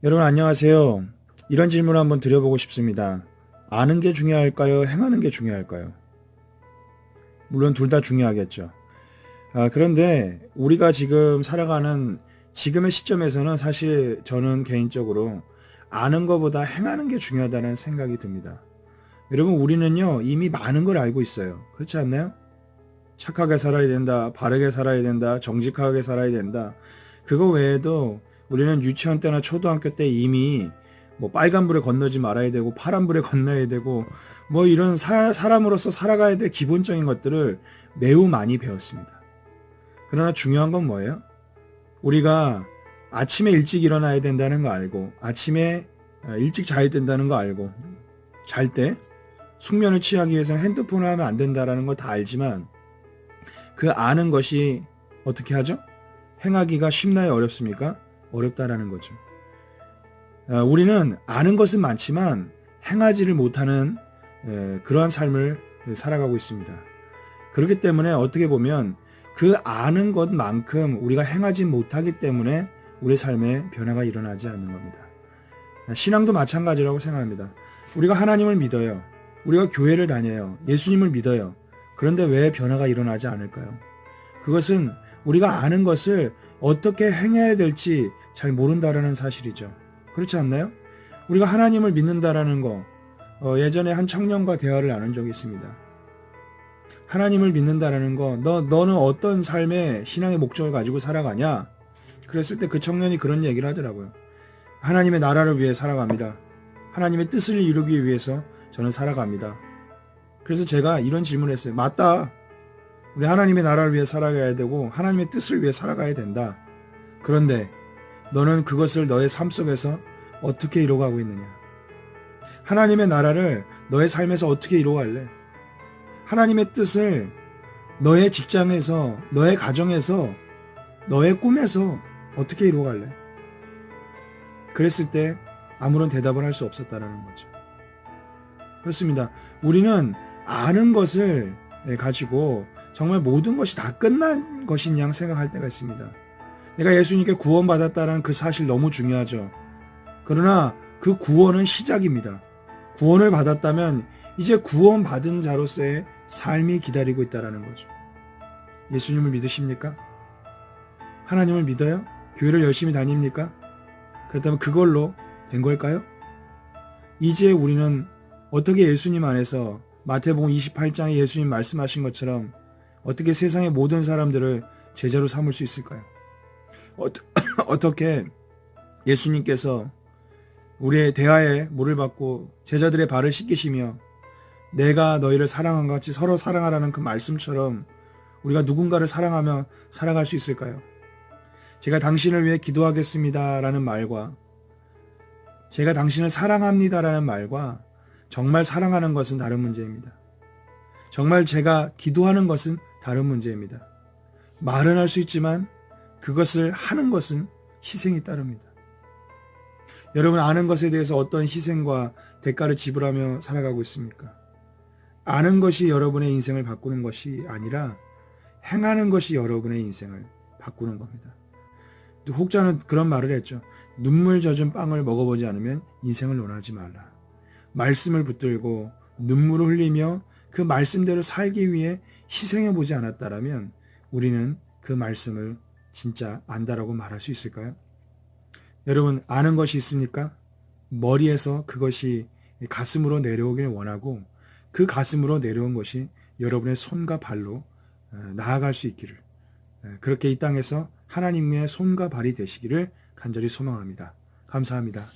여러분 안녕하세요. 이런 질문을 한번 드려보고 싶습니다. 아는 게 중요할까요? 행하는 게 중요할까요? 물론 둘 다 중요하겠죠. 그런데 우리가 지금 살아가는 지금의 시점에서는 사실 저는 개인적으로 아는 것보다 행하는 게 중요하다는 생각이 듭니다. 여러분 우리는요 이미 많은 걸 알고 있어요. 그렇지 않나요? 착하게 살아야 된다, 바르게 살아야 된다, 정직하게 살아야 된다. 그거 외에도 우리는 유치원 때나 초등학교 때 이미 뭐 빨간불에 건너지 말아야 되고 파란불에 건너야 되고 뭐 이런 사람으로서 살아가야 될 기본적인 것들을 매우 많이 배웠습니다. 그러나 중요한 건 뭐예요? 우리가 아침에 일찍 일어나야 된다는 거 알고 아침에 일찍 자야 된다는 거 알고 잘 때 숙면을 취하기 위해서는 핸드폰을 하면 안 된다는 거 다 알지만 그 아는 것이 어떻게 하죠? 행하기가 쉽나요? 어렵습니까? 어렵다라는 거죠. 우리는 아는 것은 많지만 행하지를 못하는 그러한 삶을 살아가고 있습니다. 그렇기 때문에 어떻게 보면 그 아는 것만큼 우리가 행하지 못하기 때문에 우리 삶에 변화가 일어나지 않는 겁니다. 신앙도 마찬가지라고 생각합니다. 우리가 하나님을 믿어요. 우리가 교회를 다녀요. 예수님을 믿어요. 그런데 왜 변화가 일어나지 않을까요? 그것은 우리가 아는 것을 어떻게 행해야 될지 잘 모른다라는 사실이죠. 그렇지 않나요? 우리가 하나님을 믿는다라는 거, 예전에 한 청년과 대화를 나눈 적이 있습니다. 하나님을 믿는다라는 거, 너는 어떤 삶의 신앙의 목적을 가지고 살아가냐? 그랬을 때 그 청년이 그런 얘기를 하더라고요. 하나님의 나라를 위해 살아갑니다. 하나님의 뜻을 이루기 위해서 저는 살아갑니다. 그래서 제가 이런 질문을 했어요. 맞다. 우리 하나님의 나라를 위해 살아가야 되고 하나님의 뜻을 위해 살아가야 된다. 그런데 너는 그것을 너의 삶 속에서 어떻게 이루어가고 있느냐? 하나님의 나라를 너의 삶에서 어떻게 이루어갈래? 하나님의 뜻을 너의 직장에서, 너의 가정에서, 너의 꿈에서 어떻게 이루어갈래? 그랬을 때 아무런 대답을 할 수 없었다는 거죠. 그렇습니다. 우리는 아는 것을 가지고 정말 모든 것이 다 끝난 것인 양 생각할 때가 있습니다. 내가 예수님께 구원받았다는 그 사실 너무 중요하죠. 그러나 그 구원은 시작입니다. 구원을 받았다면 이제 구원받은 자로서의 삶이 기다리고 있다는 거죠. 예수님을 믿으십니까? 하나님을 믿어요? 교회를 열심히 다닙니까? 그렇다면 그걸로 된 걸까요? 이제 우리는 어떻게 예수님 안에서 마태복음 28장에 예수님 말씀하신 것처럼 어떻게 세상의 모든 사람들을 제자로 삼을 수 있을까요? 어떻게 예수님께서 우리의 대하에 물을 받고 제자들의 발을 씻기시며 내가 너희를 사랑한 것 같이 서로 사랑하라는 그 말씀처럼 우리가 누군가를 사랑하며 살아갈 수 있을까요? 제가 당신을 위해 기도하겠습니다라는 말과 제가 당신을 사랑합니다라는 말과 정말 사랑하는 것은 다른 문제입니다. 정말 제가 기도하는 것은 다른 문제입니다. 말은 할 수 있지만 그것을 하는 것은 희생이 따릅니다. 여러분 아는 것에 대해서 어떤 희생과 대가를 지불하며 살아가고 있습니까? 아는 것이 여러분의 인생을 바꾸는 것이 아니라 행하는 것이 여러분의 인생을 바꾸는 겁니다. 혹자는 그런 말을 했죠. 눈물 젖은 빵을 먹어보지 않으면 인생을 논하지 말라. 말씀을 붙들고 눈물을 흘리며 그 말씀대로 살기 위해 희생해보지 않았다라면 우리는 그 말씀을 진짜 안다라고 말할 수 있을까요? 여러분 아는 것이 있습니까? 머리에서 그것이 가슴으로 내려오길 원하고 그 가슴으로 내려온 것이 여러분의 손과 발로 나아갈 수 있기를 그렇게 이 땅에서 하나님의 손과 발이 되시기를 간절히 소망합니다. 감사합니다.